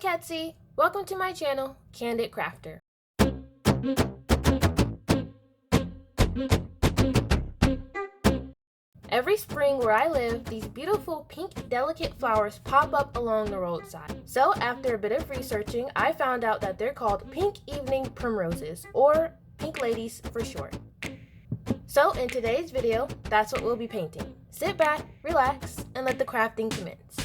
I'm Ketsy. Welcome to my channel, Candid Crafter. Every spring where I live, these beautiful pink delicate flowers pop up along the roadside. So after a bit of researching, I found out that they're called Pink Evening Primroses, or Pink Ladies for short. So in today's video, that's what we'll be painting. Sit back, relax, and let the crafting commence.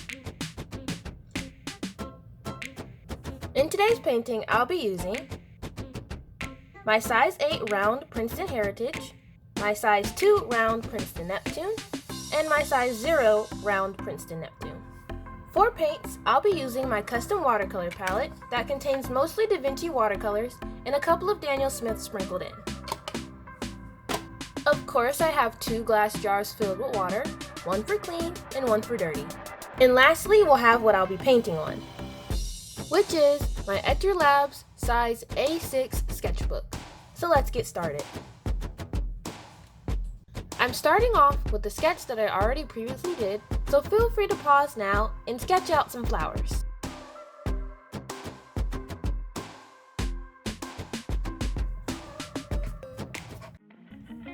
In today's painting, I'll be using my size 8 round Princeton Heritage, my size 2 round Princeton Neptune, and my size 0 round Princeton Neptune. For paints, I'll be using my custom watercolor palette that contains mostly Da Vinci watercolors and a couple of Daniel Smith sprinkled in. Of course, I have 2 glass jars filled with water, one for clean and one for dirty. And lastly, we'll have what I'll be painting on, which is my etchr size A6 sketchbook. So let's get started. I'm starting off with the sketch that I already previously did, so feel free to pause now and sketch out some flowers.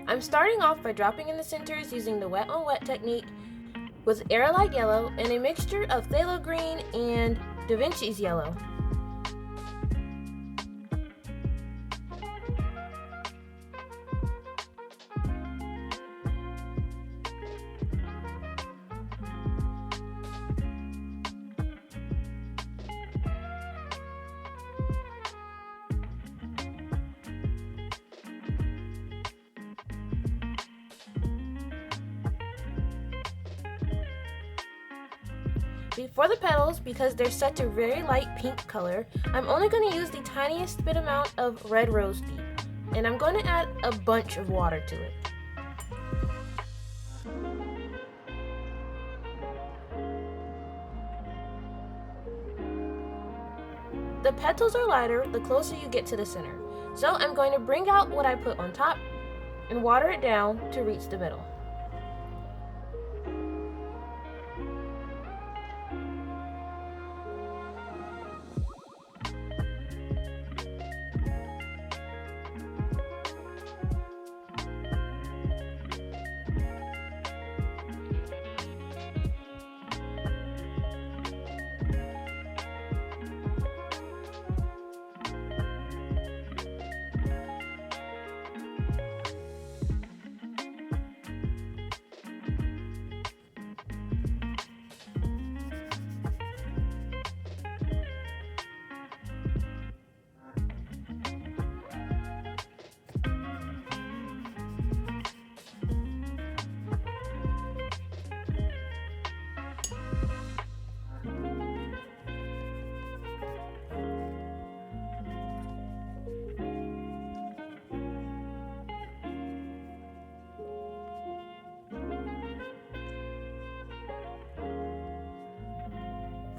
I'm starting off by dropping in the centers using the wet on wet technique with arylide yellow and a mixture of phthalo green and Da Vinci's yellow. For the petals, because they're such a very light pink color, I'm only going to use the tiniest bit amount of red rose deep, and I'm going to add a bunch of water to it. The petals are lighter the closer you get to the center, so I'm going to bring out what I put on top and water it down to reach the middle.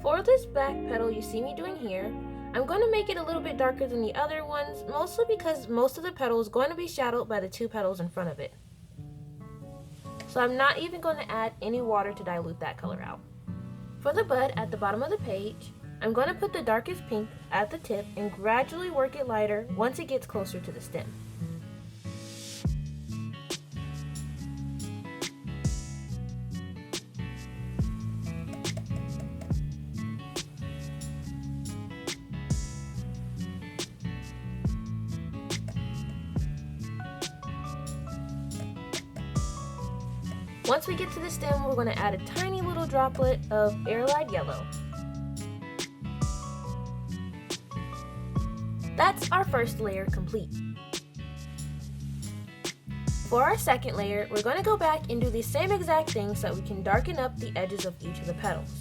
For this back petal you see me doing here, I'm going to make it a little bit darker than the other ones, mostly because most of the petal is going to be shadowed by the 2 petals in front of it. So I'm not even going to add any water to dilute that color out. For the bud at the bottom of the page, I'm going to put the darkest pink at the tip and gradually work it lighter once it gets closer to the stem. Once we get to the stem, we're going to add a tiny little droplet of arylide yellow. That's our first layer complete. For our second layer, we're going to go back and do the same exact thing so that we can darken up the edges of each of the petals.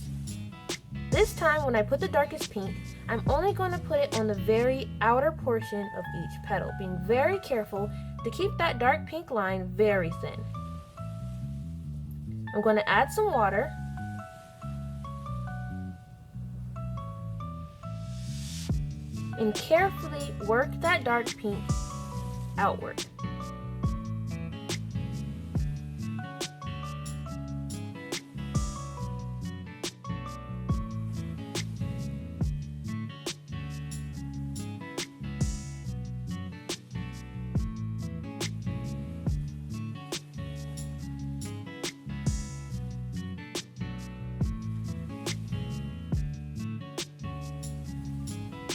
This time, when I put the darkest pink, I'm only going to put it on the very outer portion of each petal, being very careful to keep that dark pink line very thin. I'm going to add some water and carefully work that dark pink outward.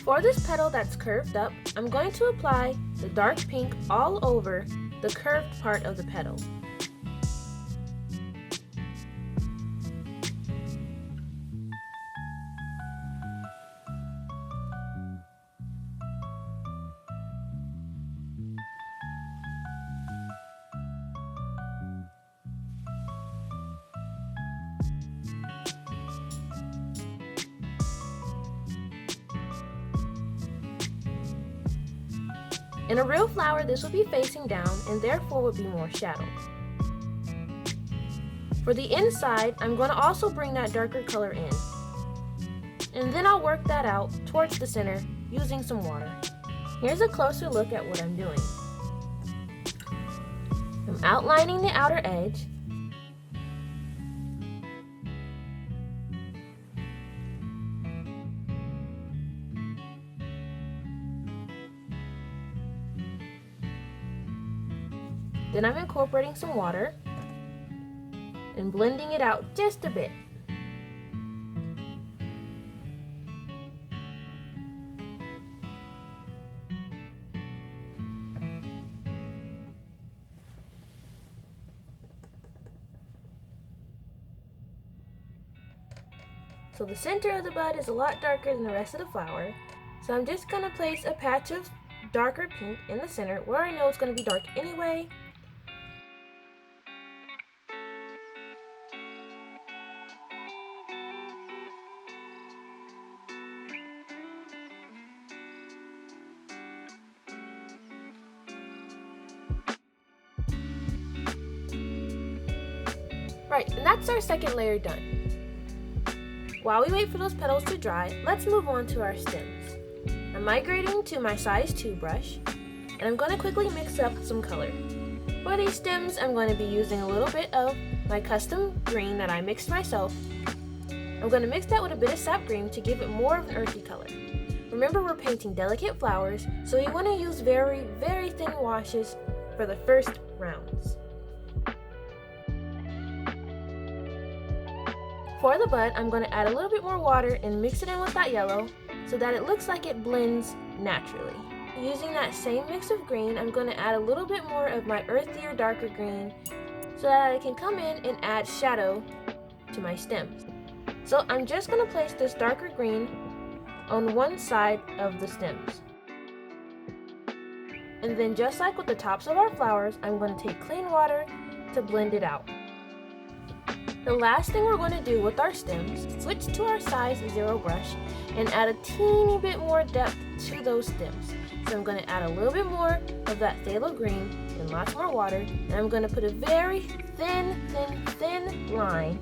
For this petal that's curved up, I'm going to apply the dark pink all over the curved part of the petal. In a real flower, this will be facing down and therefore would be more shadowed. For the inside, I'm going to also bring that darker color in. And then I'll work that out towards the center using some water. Here's a closer look at what I'm doing. I'm outlining the outer edge. Then I'm incorporating some water and blending it out just a bit. So the center of the bud is a lot darker than the rest of the flower, so I'm just going to place a patch of darker pink in the center where I know it's going to be dark anyway. Right, and that's our second layer done. While we wait for those petals to dry, let's move on to our stems. I'm migrating to my size 2 brush, and I'm going to quickly mix up some color. For these stems, I'm going to be using a little bit of my custom green that I mixed myself. I'm going to mix that with a bit of sap green to give it more of an earthy color. Remember, we're painting delicate flowers, so you want to use very, very thin washes for the first rounds. For the bud, I'm going to add a little bit more water and mix it in with that yellow so that it looks like it blends naturally. Using that same mix of green, I'm going to add a little bit more of my earthier, darker green so that I can come in and add shadow to my stems. So I'm just going to place this darker green on one side of the stems. And then just like with the tops of our flowers, I'm going to take clean water to blend it out. The last thing we're going to do with our stems, switch to our size 0 brush and add a teeny bit more depth to those stems. So I'm going to add a little bit more of that phthalo green and lots more water, and I'm going to put a very thin line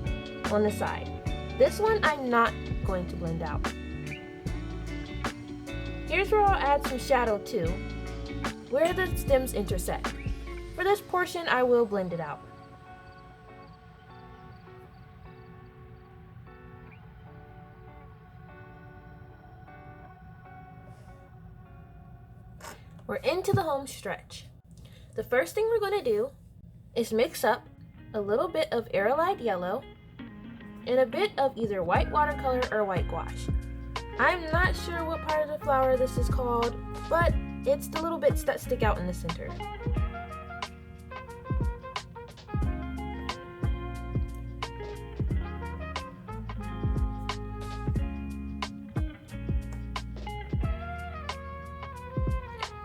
on the side. This one I'm not going to blend out. Here's where I'll add some shadow too, where the stems intersect. For this portion, I will blend it out. We're into the home stretch. The first thing we're going to do is mix up a little bit of arylide yellow and a bit of either white watercolor or white gouache. I'm not sure what part of the flower this is called, but it's the little bits that stick out in the center.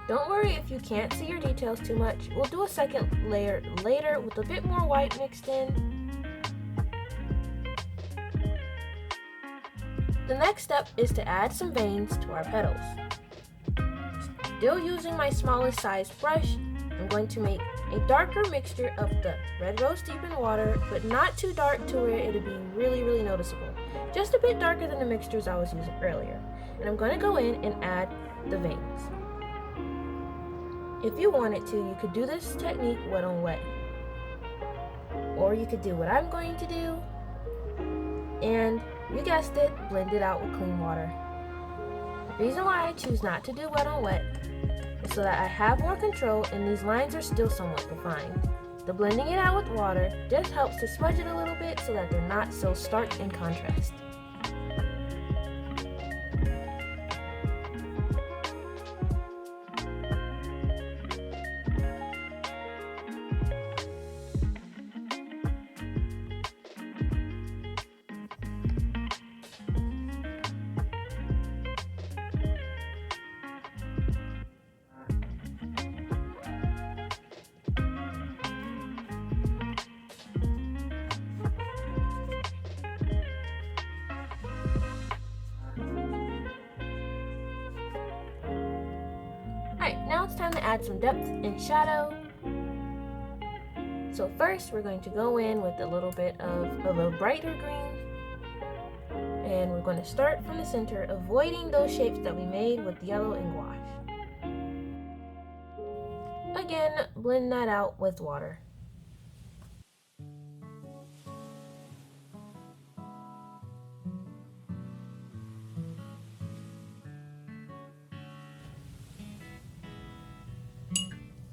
Don't worry if you can't see your details too much. We'll do a second layer later with a bit more white mixed in. The next step is to add some veins to our petals. Still using my smallest size brush, I'm going to make a darker mixture of the red rose deep in water, but not too dark to where it'll be really noticeable. Just a bit darker than the mixtures I was using earlier. And I'm going to go in and add the veins. If you wanted to, you could do this technique wet on wet. Or you could do what I'm going to do, and you guessed it, blend it out with clean water. The reason why I choose not to do wet on wet is so that I have more control and these lines are still somewhat defined. The blending it out with water just helps to smudge it a little bit so that they're not so stark in contrast. Alright, now it's time to add some depth and shadow. So first we're going to go in with a little bit of a brighter green. And we're going to start from the center, avoiding those shapes that we made with yellow and gouache. Again, blend that out with water.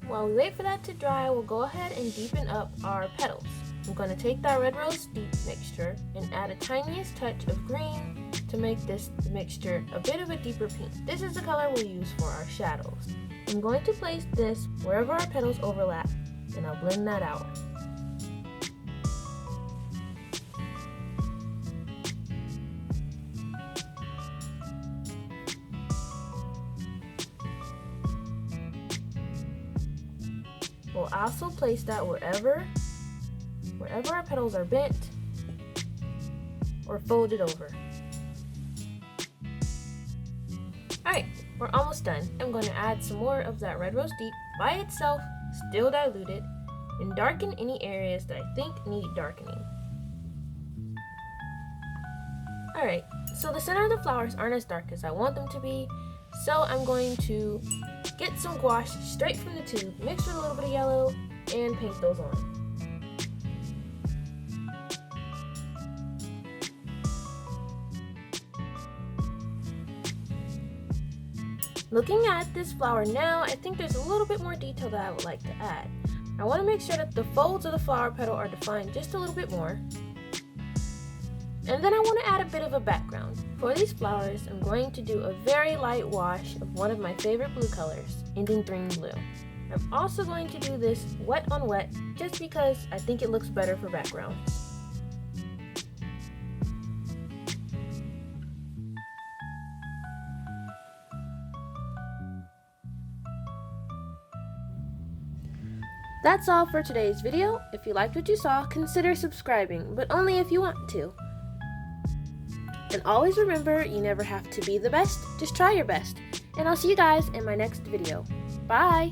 While we wait for that to dry, we'll go ahead and deepen up our petals. I'm going to take that red rose deep mixture and add a tiniest touch of green to make this mixture a bit of a deeper pink. This is the color we'll use for our shadows. I'm going to place this wherever our petals overlap, and I'll blend that out. We'll also place that wherever our petals are bent or folded over. Alright, we're almost done. I'm going to add some more of that red rose deep by itself, still diluted, and darken any areas that I think need darkening. Alright, so the center of the flowers aren't as dark as I want them to be, so I'm going to get some gouache straight from the tube, mix with a little bit of yellow, and paint those on. Looking at this flower now, I think there's a little bit more detail that I would like to add. I want to make sure that the folds of the flower petal are defined just a little bit more. And then I want to add a bit of a background. For these flowers, I'm going to do a very light wash of one of my favorite blue colors, indanthrene blue. I'm also going to do this wet on wet just because I think it looks better for backgrounds. That's all for today's video. If you liked what you saw, consider subscribing, but only if you want to. And always remember, you never have to be the best, just try your best. And I'll see you guys in my next video. Bye!